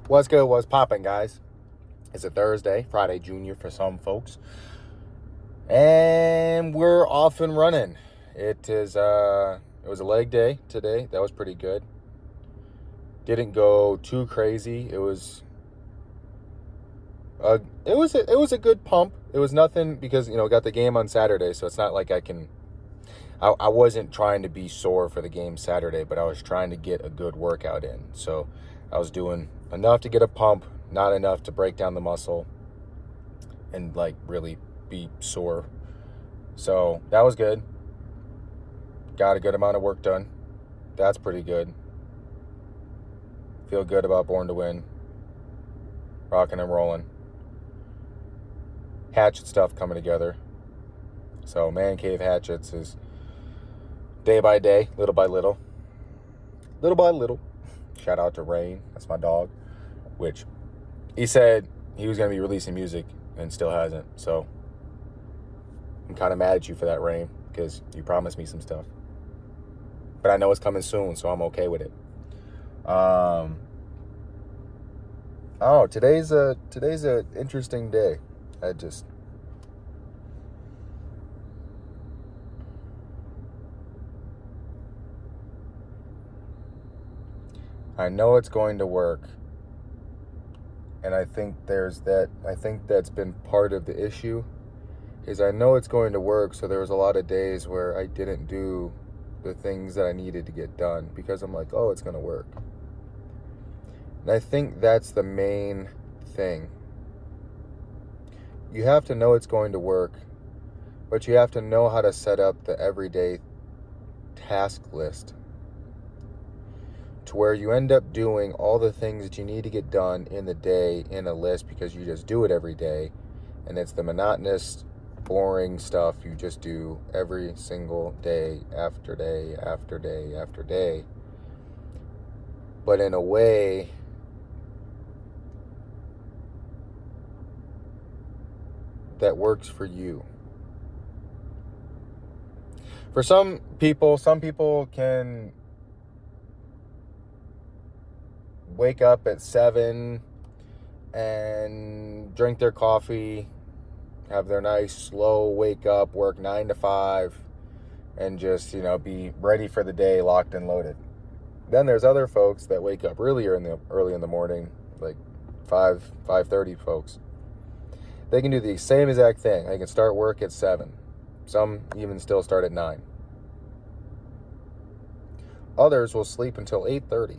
What's good? What's popping, guys? It's a Thursday, Friday Junior for some folks, and we're off and running. It is. It was a leg day today. That was pretty good. Didn't go too crazy. It was. It was a good pump. It was nothing because got the game on Saturday, so it's not like I can. I wasn't trying to be sore for the game Saturday, but I was trying to get a good workout in. So I was doing enough to get a pump, not enough to break down the muscle and really be sore. So that was good. Got a good amount of work done. That's pretty good. Feel good about Born to Win. Rocking and rolling. Hatchet stuff coming together. So Man Cave Hatchets is day by day, little by little. Little by little. Shout out to Rain. That's my dog. Which he said he was going to be releasing music and still hasn't. So I'm kind of mad at you for that, Rain, because you promised me some stuff. But I know it's coming soon, so I'm okay with it. Today's a interesting day. I know it's going to work. And I think that's been part of the issue, is I know it's going to work. So there was a lot of days where I didn't do the things that I needed to get done because I'm like, oh, it's going to work. And I think that's the main thing. You have to know it's going to work, but you have to know how to set up the everyday task list to where you end up doing all the things that you need to get done in the day in a list because you just do it every day. And it's the monotonous, boring stuff you just do every single day after day after day after day. But in a way that works for you. For some people can wake up at 7 and drink their coffee, have their nice slow wake up, work 9 to 5, and just, be ready for the day, locked and loaded. Then there's other folks that wake up early in the morning, like 5:30 folks. They can do the same exact thing. They can start work at 7. Some even still start at 9. Others will sleep until 8:30.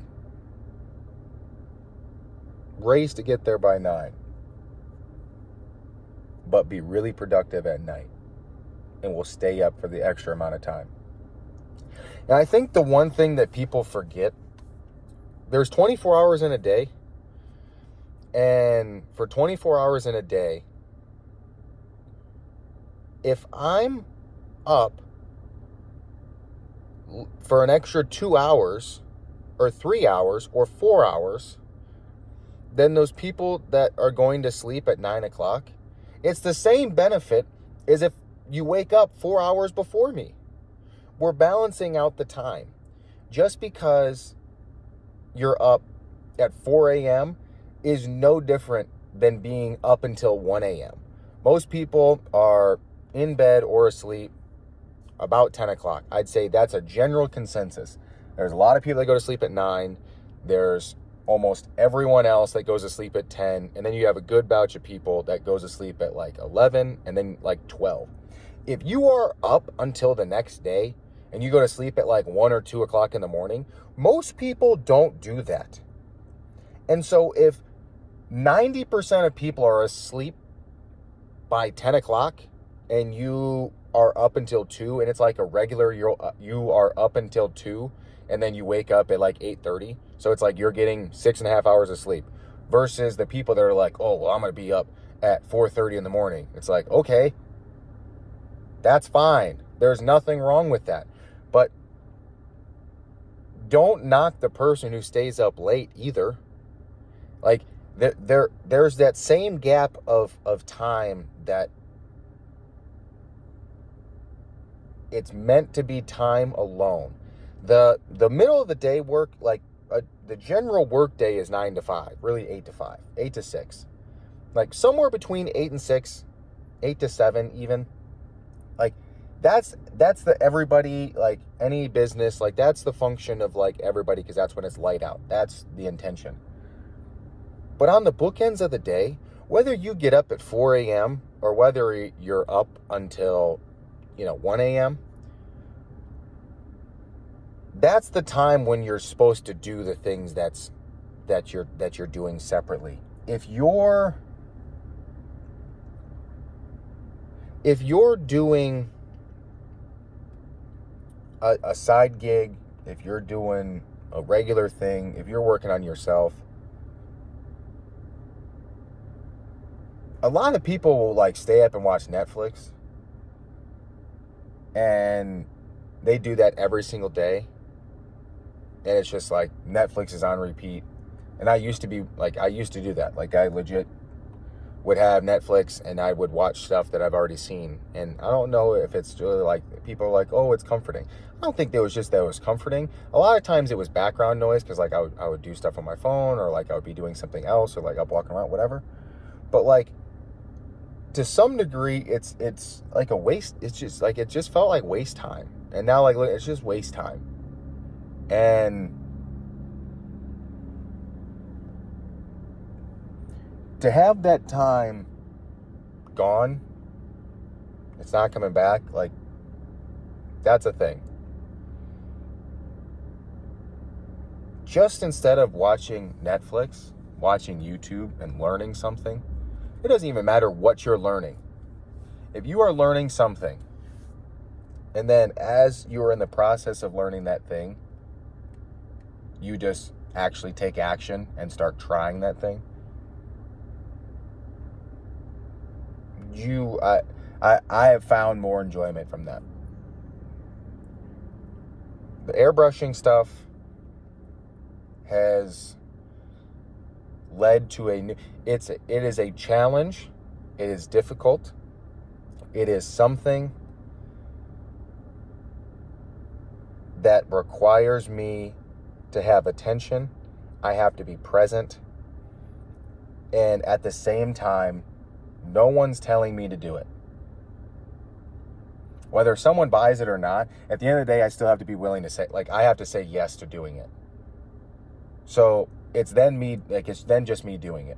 Race to get there by 9. But be really productive at night. And will stay up for the extra amount of time. And I think the one thing that people forget, there's 24 hours in a day. And for 24 hours in a day, if I'm up for an extra 2 hours or 3 hours or 4 hours, then those people that are going to sleep at 9 o'clock, it's the same benefit as if you wake up 4 hours before me. We're balancing out the time. Just because you're up at 4 a.m. is no different than being up until 1 a.m. Most people are in bed or asleep about 10 o'clock. I'd say that's a general consensus. There's a lot of people that go to sleep at 9. There's almost everyone else that goes to sleep at 10. And then you have a good batch of people that goes to sleep at 11 and then 12. If you are up until the next day and you go to sleep at 1 or 2 o'clock in the morning, most people don't do that. And so if 90% of people are asleep by 10 o'clock and you are up until 2, and it's like a regular, you are up until 2, and then you wake up at 8:30. So it's like you're getting 6.5 hours of sleep versus the people that are like, oh, well, I'm going to be up at 4:30 in the morning. It's like, okay, that's fine. There's nothing wrong with that. But don't knock the person who stays up late either. There's that same gap of time that it's meant to be time alone. The middle of the day work, the general work day is 9 to 5, really 8 to 5, 8 to 6. Like somewhere between 8 and 6, 8 to 7 even. Like that's the everybody, like any business, like that's the function of like everybody, because that's when it's light out. That's the intention. But on the bookends of the day, whether you get up at 4 a.m. or whether you're up until 1 a.m., that's the time when you're supposed to do the things that you're doing separately. If you're doing a side gig, if you're doing a regular thing, if you're working on yourself, a lot of people will like stay up and watch Netflix, and they do that every single day. And it's just like Netflix is on repeat. And I used to do that. Like I legit would have Netflix and I would watch stuff that I've already seen. And I don't know if it's really like, people are like, oh, it's comforting. I don't think that it was comforting. A lot of times it was background noise, because like I would do stuff on my phone, or like I would be doing something else, or like I'm walking around, whatever. But like to some degree, it's like a waste. It's just like, it just felt like waste time. And now like, look, it's just waste time. And to have that time gone, it's not coming back, like, that's a thing. Just instead of watching Netflix, watching YouTube and learning something, it doesn't even matter what you're learning. If you are learning something, and then as you are in the process of learning that thing, you just actually take action and start trying that thing, I have found more enjoyment from that. The airbrushing stuff has led to it is a challenge. It is difficult. It is something that requires me to have attention. I have to be present. And at the same time, no one's telling me to do it. Whether someone buys it or not, at the end of the day, I still have to be willing to say, like, I have to say yes to doing it. So it's then just me doing it.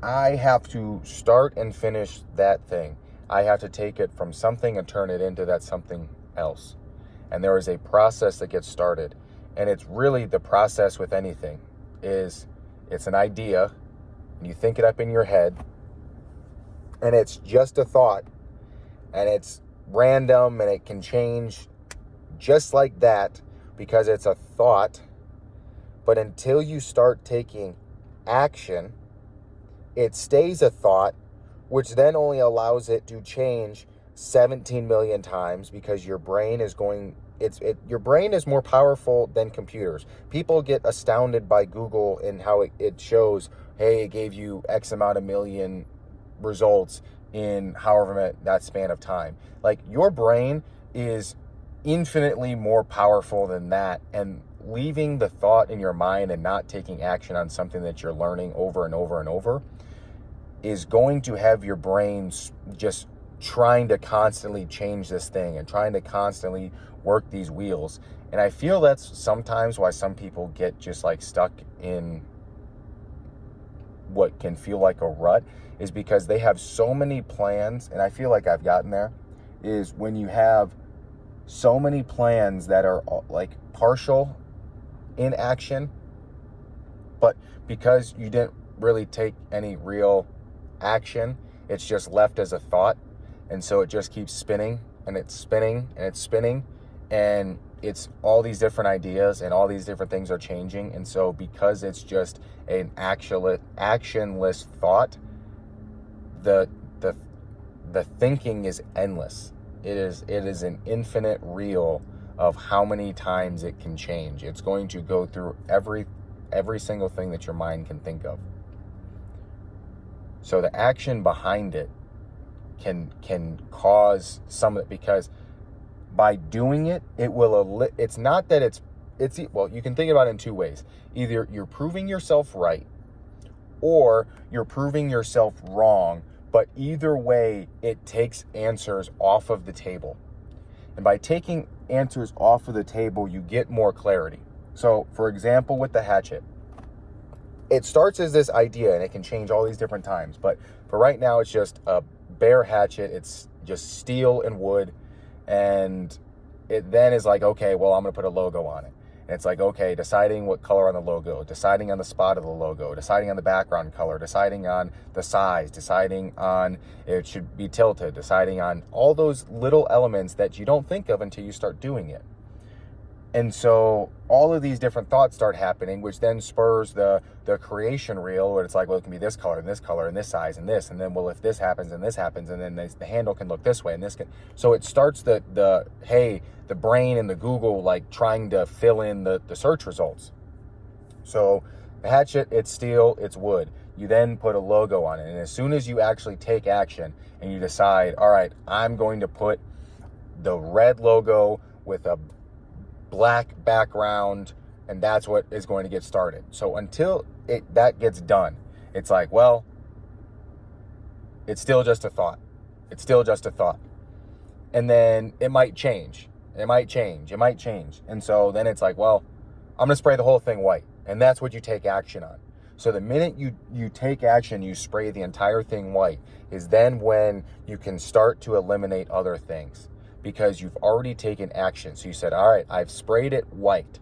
I have to start and finish that thing. I have to take it from something and turn it into that something else. And there is a process that gets started. And it's really the process with anything is, it's an idea, and you think it up in your head, and it's just a thought, and it's random, and it can change just like that because it's a thought. But until you start taking action, it stays a thought, which then only allows it to change 17 million times, because your brain is your brain is more powerful than computers. People get astounded by Google and how it shows, hey, it gave you X amount of million results in however that span of time. Like, your brain is infinitely more powerful than that, and leaving the thought in your mind and not taking action on something that you're learning over and over and over is going to have your brain just trying to constantly change this thing and trying to constantly work these wheels. And I feel that's sometimes why some people get just like stuck in what can feel like a rut, is because they have so many plans. And I feel like I've gotten there, is when you have so many plans that are like partial in action, but because you didn't really take any real action, it's just left as a thought. And so it just keeps spinning, and it's spinning, and it's spinning, and it's all these different ideas, and all these different things are changing. And so because it's just an actionless thought, the thinking is endless. It is an infinite reel of how many times it can change. It's going to go through every single thing that your mind can think of. So the action behind it can cause some of it, because by doing it, it will, it's not that well, you can think about it in two ways. Either you're proving yourself right or you're proving yourself wrong, but either way, it takes answers off of the table. And by taking answers off of the table, you get more clarity. So, for example, with the hatchet, it starts as this idea and it can change all these different times. But for right now, it's just a bare hatchet. It's just steel and wood. And it then is like, okay, well, I'm going to put a logo on it. And it's like, okay, deciding what color on the logo, deciding on the spot of the logo, deciding on the background color, deciding on the size, deciding on it should be tilted, deciding on all those little elements that you don't think of until you start doing it. And so all of these different thoughts start happening, which then spurs the creation reel where it's like, well, it can be this color and this color and this size and this. And then, well, if this happens and this happens, and then the handle can look this way and this can. So it starts the brain and the Google like trying to fill in the search results. So the hatchet, it's steel, it's wood. You then put a logo on it. And as soon as you actually take action and you decide, all right, I'm going to put the red logo with a black background, and that's what is going to get started. So until that gets done, it's like, well, it's still just a thought. It's still just a thought. And then it might change. It might change. And so then it's like, well, I'm going to spray the whole thing white. And that's what you take action on. So the minute you take action, you spray the entire thing white, is then when you can start to eliminate other things. Because you've already taken action. So you said, all right, I've sprayed it white.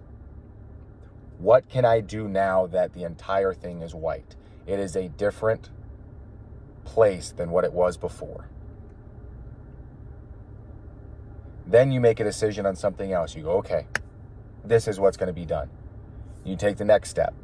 What can I do now that the entire thing is white? It is a different place than what it was before. Then you make a decision on something else. You go, okay, this is what's going to be done. You take the next step.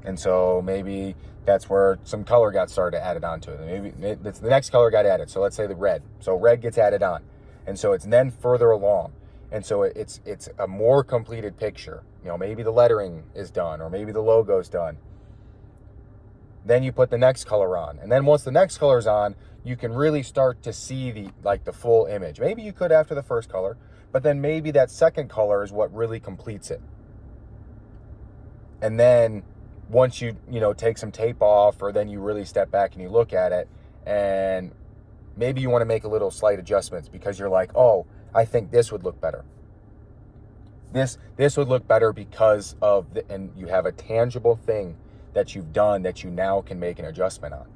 And so maybe that's where some color got started added onto it. Maybe the next color got added. So let's say the red. So red gets added on. And so it's then further along. And so it's a more completed picture. You know, maybe the lettering is done or maybe the logo's done. Then you put the next color on. And then once the next color's on, you can really start to see the full image. Maybe you could after the first color, but then maybe that second color is what really completes it. And then once you take some tape off, or then you really step back and you look at it, and maybe you want to make a little slight adjustments because you're like, oh, I think this would look better. This would look better because of and you have a tangible thing that you've done that you now can make an adjustment on.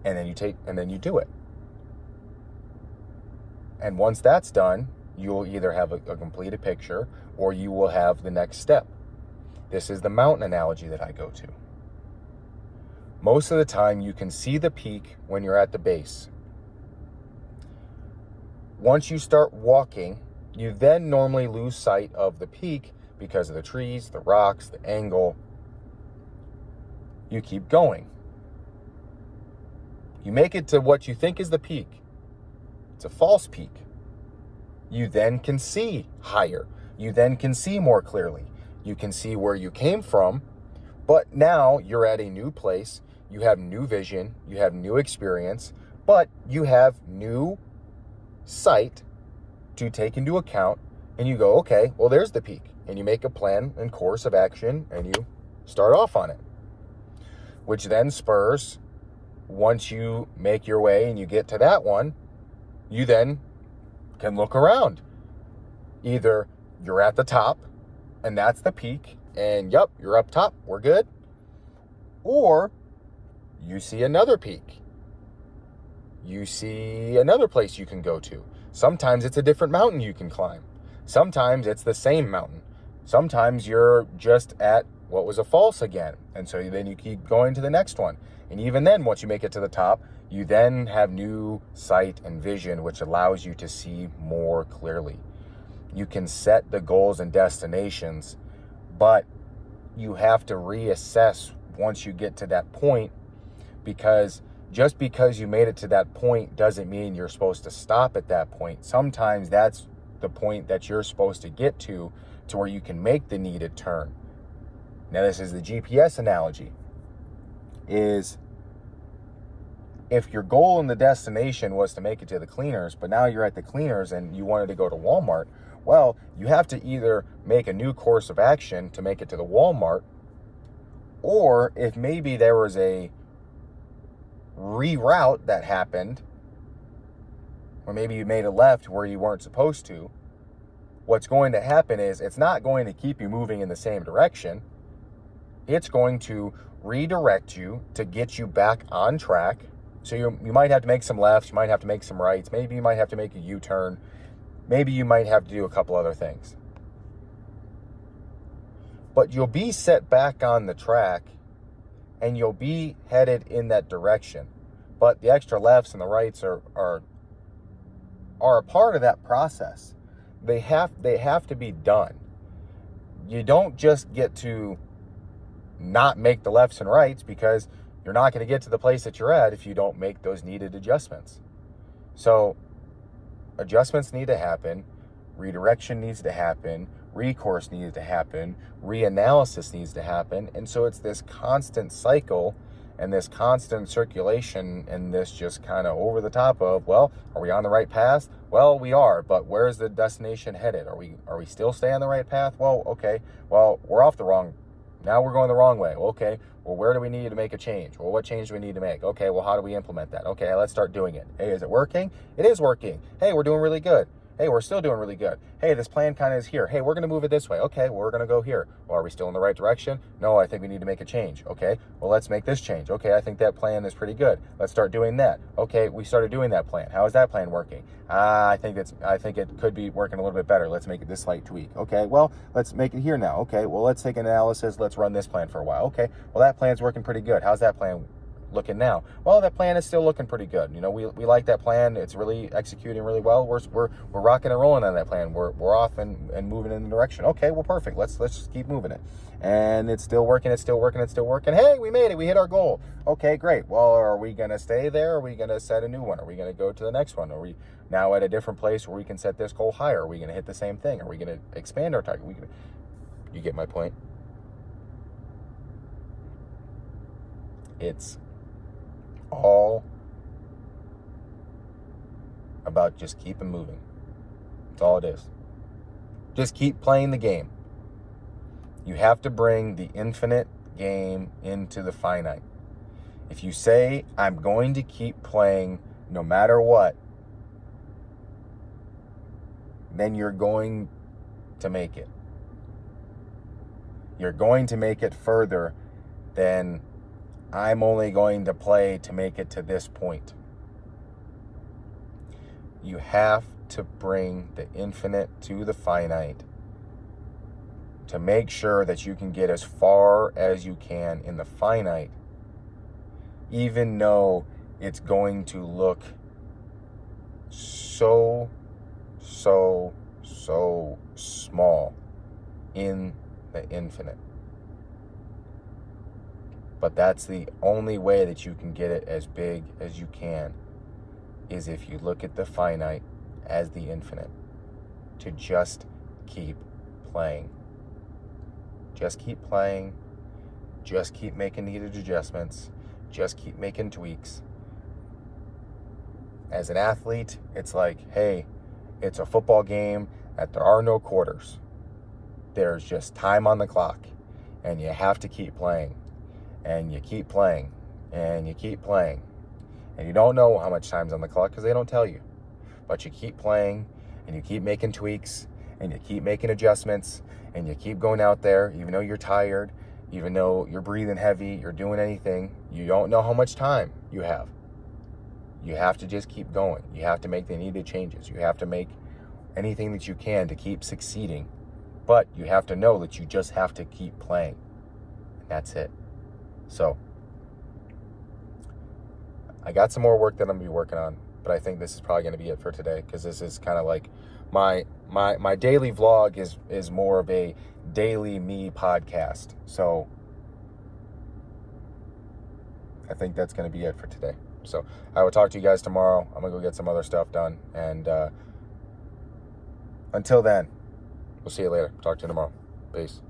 And then you do it. And once that's done, you'll either have a completed picture or you will have the next step. This is the mountain analogy that I go to. Most of the time, you can see the peak when you're at the base. Once you start walking, you then normally lose sight of the peak because of the trees, the rocks, the angle. You keep going. You make it to what you think is the peak. It's a false peak. You then can see higher. You then can see more clearly. You can see where you came from, but now you're at a new place. You have new vision, you have new experience, but you have new sight to take into account, and you go, okay, well, there's the peak. And you make a plan and course of action, and you start off on it. Which then spurs, once you make your way and you get to that one, you then can look around. Either you're at the top, and that's the peak, and yep, you're up top, we're good. Or you see another peak. You see another place you can go to. Sometimes it's a different mountain you can climb. Sometimes it's the same mountain. Sometimes you're just at what was a false again. And so then you keep going to the next one. And even then, once you make it to the top, you then have new sight and vision, which allows you to see more clearly. You can set the goals and destinations, but you have to reassess once you get to that point, because just because you made it to that point doesn't mean you're supposed to stop at that point. Sometimes that's the point that you're supposed to get to where you can make the needed turn. Now, this is the GPS analogy, is if your goal and the destination was to make it to the cleaners, but now you're at the cleaners and you wanted to go to Walmart, well, you have to either make a new course of action to make it to the Walmart, or if maybe there was a reroute that happened, or maybe you made a left where you weren't supposed to, what's going to happen is it's not going to keep you moving in the same direction. It's going to redirect you to get you back on track. So you might have to make some lefts, you might have to make some rights, maybe you might have to make a U-turn, maybe you might have to do a couple other things. But you'll be set back on the track and you'll be headed in that direction. But the extra lefts and the rights are a part of that process. They have to be done. You don't just get to not make the lefts and rights, because you're not going to get to the place that you're at if you don't make those needed adjustments. So adjustments need to happen, redirection needs to happen, recourse needs to happen, reanalysis needs to happen. And so it's this constant cycle and this constant circulation and this just kind of over the top of, well, are we on the right path? Well, we are, but where's the destination headed? Are we still staying on the right path? Well, okay. Well, we're off the wrong. Now we're going the wrong way. Okay. Well, where do we need to make a change? Well, what change do we need to make? Okay. Well, how do we implement that? Okay. Let's start doing it. Hey, is it working? It is working. Hey, we're doing really good. Hey, we're still doing really good. Hey, this plan kind of is here. Hey, we're going to move it this way. Okay, well, we're going to go here. Well, are we still in the right direction? No, I think we need to make a change. Okay, well, let's make this change. Okay, I think that plan is pretty good. Let's start doing that. Okay, we started doing that plan. How is that plan working? I think it could be working a little bit better. Let's make it this slight tweak. Okay, well, let's make it here now. Okay, well, let's take an analysis. Let's run this plan for a while. Okay, well, that plan's working pretty good. How's that plan looking now? Well, that plan is still looking pretty good. You know, we like that plan. It's really executing really well. We're rocking and rolling on that plan. We're off and moving in the direction. Okay, well, perfect. Let's just keep moving it. And it's still working. It's still working. It's still working. Hey, we made it. We hit our goal. Okay, great. Well, are we going to stay there? Are we going to set a new one? Are we going to go to the next one? Are we now at a different place where we can set this goal higher? Are we going to hit the same thing? Are we going to expand our target? You get my point? It's all about just keeping moving. That's all it is. Just keep playing the game. You have to bring the infinite game into the finite. If you say, I'm going to keep playing no matter what, then you're going to make it. You're going to make it further than I'm only going to play to make it to this point. You have to bring the infinite to the finite to make sure that you can get as far as you can in the finite, even though it's going to look so small in the infinite. But that's the only way that you can get it as big as you can, is if you look at the finite as the infinite, to just keep playing. Just keep playing. Just keep making needed adjustments. Just keep making tweaks. As an athlete, it's like, hey, it's a football game that there are no quarters. There's just time on the clock, and you have to keep playing. And you keep playing, and you keep playing. And you don't know how much time's on the clock because they don't tell you. But you keep playing, and you keep making tweaks, and you keep making adjustments, and you keep going out there, even though you're tired, even though you're breathing heavy, you're doing anything. You don't know how much time you have. You have to just keep going. You have to make the needed changes. You have to make anything that you can to keep succeeding. But you have to know that you just have to keep playing. And that's it. So, I got some more work that I'm going to be working on, but I think this is probably going to be it for today, because this is kind of like my daily vlog is more of a daily me podcast. So, I think that's going to be it for today. So, I will talk to you guys tomorrow. I'm going to go get some other stuff done, and until then, we'll see you later. Talk to you tomorrow. Peace.